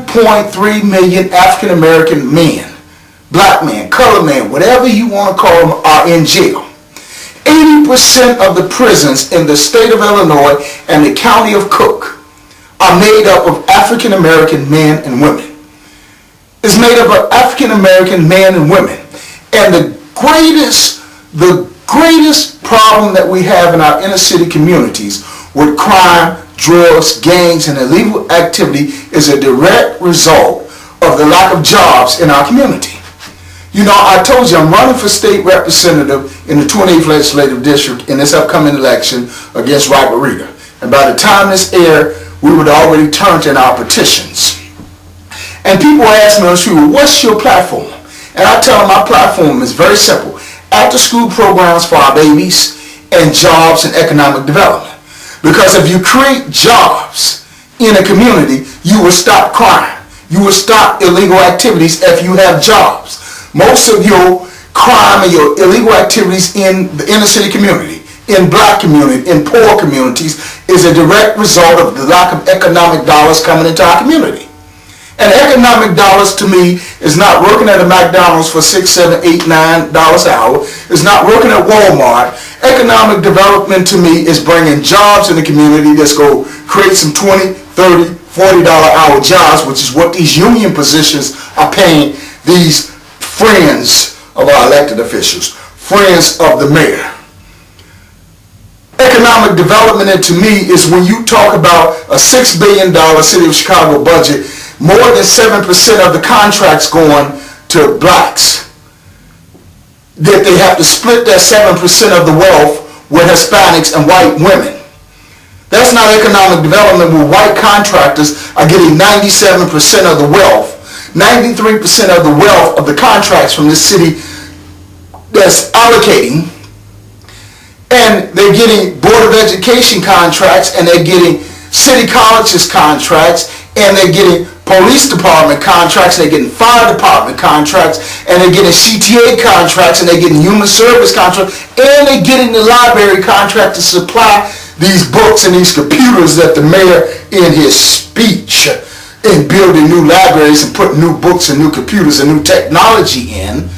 1.3 million African American men, black men, colored men, whatever you want to call them, are in jail. 80% of the prisons in the state of Illinois and the county of Cook are made up of African American men and women. It's made up of African American men and women. And the greatest problem that we have in our inner city communities with crime, drugs, gangs, and illegal activity is a direct result of the lack of jobs in our community. You know, I told you I'm running for state representative in the 28th legislative district in this upcoming election against Robert Reeder. And by the time this aired, we would already turned in our petitions. And people ask me on the street, well, what's your platform? And I tell them my platform is very simple. After school programs for our babies and jobs and economic development. Because if you create jobs in a community, you will stop crime. You will stop illegal activities if you have jobs. Most of your crime and your illegal activities in the inner city community, in black community, in poor communities, is a direct result of the lack of economic dollars coming into our community. And economic dollars to me is not working at a McDonald's for $6, $7, $8, $9 an hour. It's not working at Walmart. Economic development to me is bringing jobs in the community that's going to create some $20, $30, $40 hour jobs, which is what these union positions are paying these friends of our elected officials, friends of the mayor. Economic development to me is when you talk about a $6 billion City of Chicago budget, more than 7% of the contracts going to blacks. That they have to split that 7% of the wealth with Hispanics and white women. That's not economic development where white contractors are getting 97% of the wealth, 93% of the wealth of the contracts from this city that's allocating. And they're getting Board of Education contracts, and they're getting city colleges contracts, and they're getting police department contracts, and they're getting fire department contracts, and they're getting CTA contracts, and they're getting human service contracts, and they're getting the library contract to supply these books and these computers that the mayor in his speech in building new libraries and putting new books and new computers and new technology in.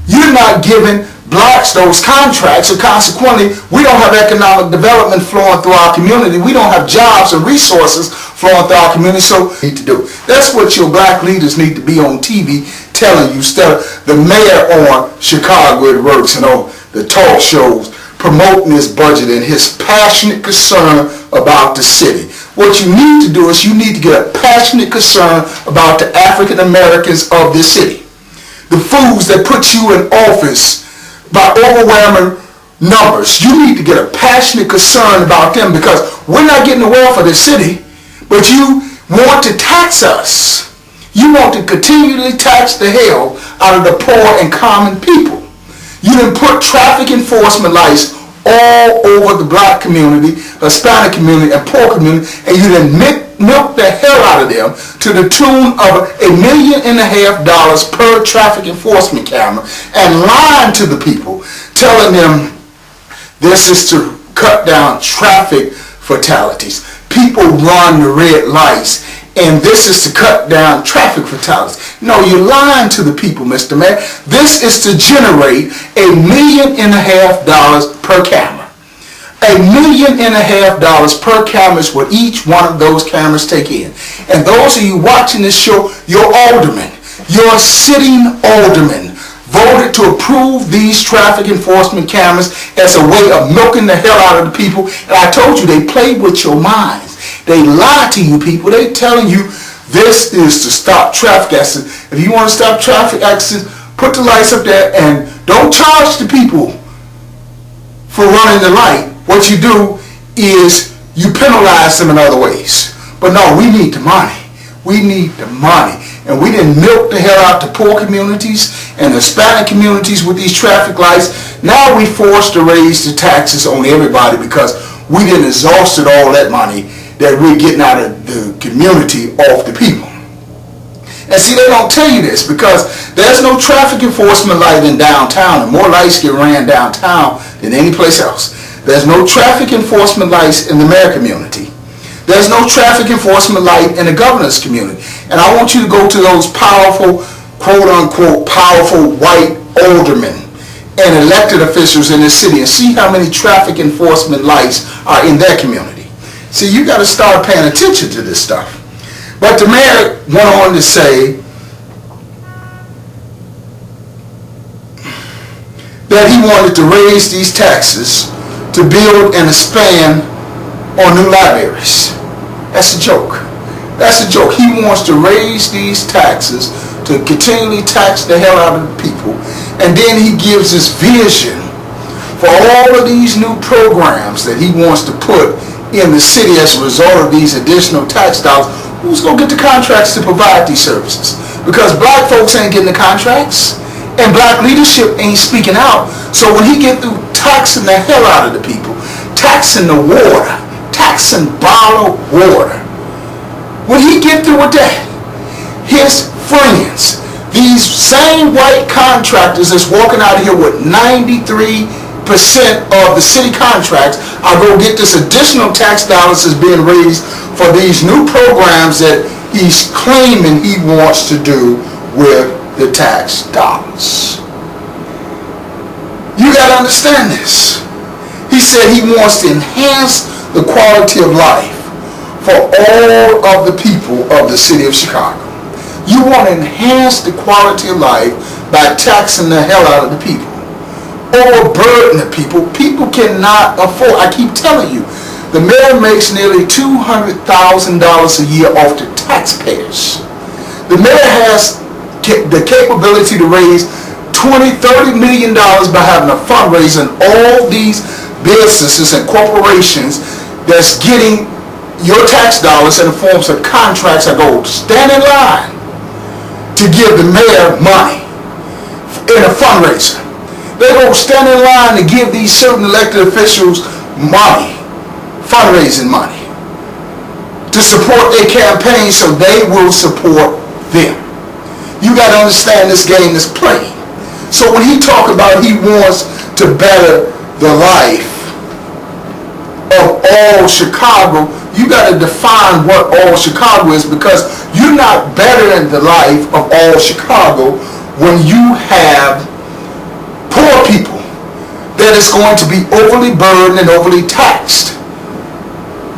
You're not giving blacks those contracts, so consequently we don't have economic development flowing through our community. We don't have jobs and resources flowing through our community. So need to do. That's what your black leaders need to be on TV telling you, instead of the mayor on Chicago It Works and on the talk shows promoting his budget and his passionate concern about the city. What you need to do is you need to get a passionate concern about the African Americans of this city. The fools that put you in office by overwhelming numbers. You need to get a passionate concern about them, because we're not getting the wealth of this city, but you want to tax us. You want to continually tax the hell out of the poor and common people. You done put traffic enforcement lights all over the black community, Hispanic community, and poor community, and you done milk the hell out of them to the tune of $1.5 million per traffic enforcement camera, and lying to the people, telling them this is to cut down traffic fatalities. People run the red lights, and this is to cut down traffic fatalities. No, you're lying to the people, Mr. Mayor. This is to generate $1.5 million per camera. $1.5 million per camera is what each one of those cameras take in. And those of you watching this show, your aldermen, your sitting aldermen, voted to approve these traffic enforcement cameras as a way of milking the hell out of the people. And I told you, they played with your minds. They lie to you people. They telling you this is to stop traffic accidents. If you want to stop traffic accidents, put the lights up there and don't charge the people for running the light. What you do is you penalize them in other ways. But no, we need the money. We need the money. And we didn't milk the hell out the poor communities and Hispanic communities with these traffic lights. Now we forced to raise the taxes on everybody because we didn't exhausted all that money that we're getting out of the community off the people. And see, they don't tell you this because there's no traffic enforcement light in downtown, and more lights get ran downtown than any place else. There's no traffic enforcement lights in the mayor community There's no traffic enforcement light in the governor's community. And I want you to go to those powerful, quote unquote, powerful white aldermen and elected officials in the city and see how many traffic enforcement lights are in their community. See, you got to start paying attention to this stuff. But the mayor went on to say that he wanted to raise these taxes to build and expand on new libraries. That's a joke. That's a joke. He wants to raise these taxes to continually tax the hell out of the people. And then he gives his vision for all of these new programs that he wants to put in the city as a result of these additional tax dollars. Who's going to get the contracts to provide these services? Because black folks ain't getting the contracts, and black leadership ain't speaking out. So when he get through taxing the hell out of the people, taxing the water, taxing bottled water, when he get through with that, his friends, these same white contractors that's walking out of here with 93% of the city contracts are going to get this additional tax dollars that's being raised for these new programs that he's claiming he wants to do with the tax dollars. You got to understand this. He said he wants to enhance the quality of life for all of the people of the city of Chicago. You want to enhance the quality of life by taxing the hell out of the people. Overburden the people. People cannot afford. I keep telling you, the mayor makes nearly $200,000 a year off the taxpayers. The mayor has the capability to raise $20-30 million by having a fundraiser, and all these businesses and corporations that's getting your tax dollars in the forms of contracts are going to stand in line to give the mayor money in a fundraiser. They're going to stand in line to give these certain elected officials money, fundraising money, to support their campaign so they will support them. You got to understand this game is playing. So when he talk about he wants to better the life of all Chicago, you got to define what all Chicago is, because you're not bettering the life of all Chicago when you have poor people that is going to be overly burdened and overly taxed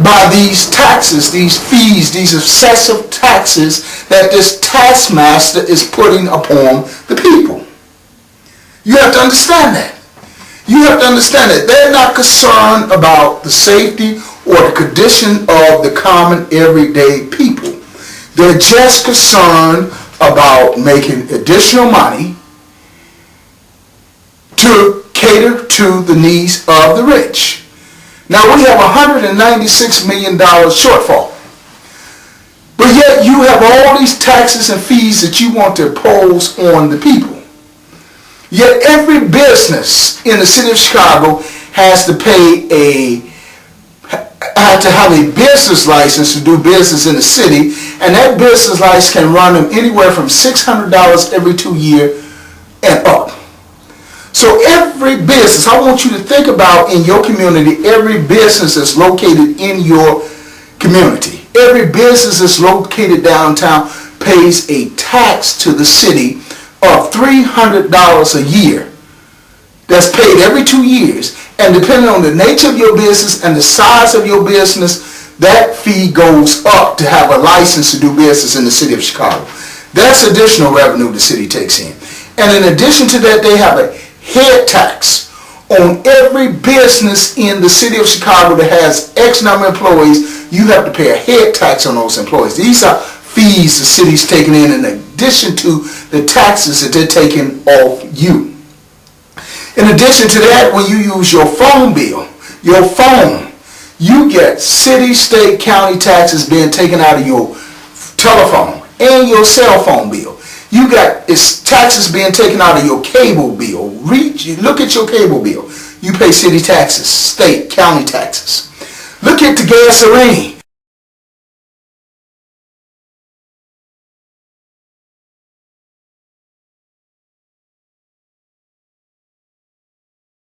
by these taxes, these fees, these excessive taxes that this taskmaster is putting upon the people. You have to understand that. You have to understand that they're not concerned about the safety or the condition of the common everyday people. They're just concerned about making additional money to cater to the needs of the rich. Now we have $196 million shortfall. But yet you have all these taxes and fees that you want to impose on the people. Yet every business in the city of Chicago has to have a business license to do business in the city, and that business license can run them anywhere from $600 every 2 years and up. So every business, I want you to think about in your community, every business that's located in your community, every business that's located downtown pays a tax to the city of $300 a year. That's paid every 2 years. And depending on the nature of your business and the size of your business, that fee goes up to have a license to do business in the city of Chicago. That's additional revenue the city takes in. And in addition to that, they have a head tax on every business in the city of Chicago that has X number of employees. You have to pay a head tax on those employees. These are fees the city's taking in addition to the taxes that they're taking off you. In addition to that, when you use your phone bill, your phone, you get city, state, county taxes being taken out of your telephone and your cell phone bill. You got taxes being taken out of your cable bill. Look at your cable bill. You pay city taxes, state, county taxes. Look at the gasoline.